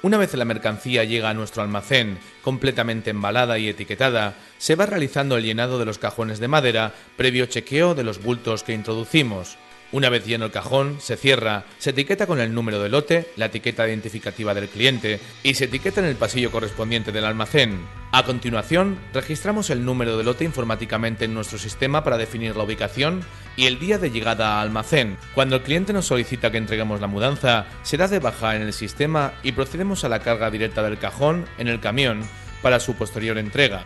Una vez la mercancía llega a nuestro almacén, completamente embalada y etiquetada, se va realizando el llenado de los cajones de madera, previo chequeo de los bultos que introducimos. Una vez lleno el cajón, se cierra, se etiqueta con el número de lote, la etiqueta identificativa del cliente y se etiqueta en el pasillo correspondiente del almacén. A continuación, registramos el número de lote informáticamente en nuestro sistema para definir la ubicación y el día de llegada a almacén. Cuando el cliente nos solicita que entreguemos la mudanza, se da de baja en el sistema y procedemos a la carga directa del cajón en el camión para su posterior entrega.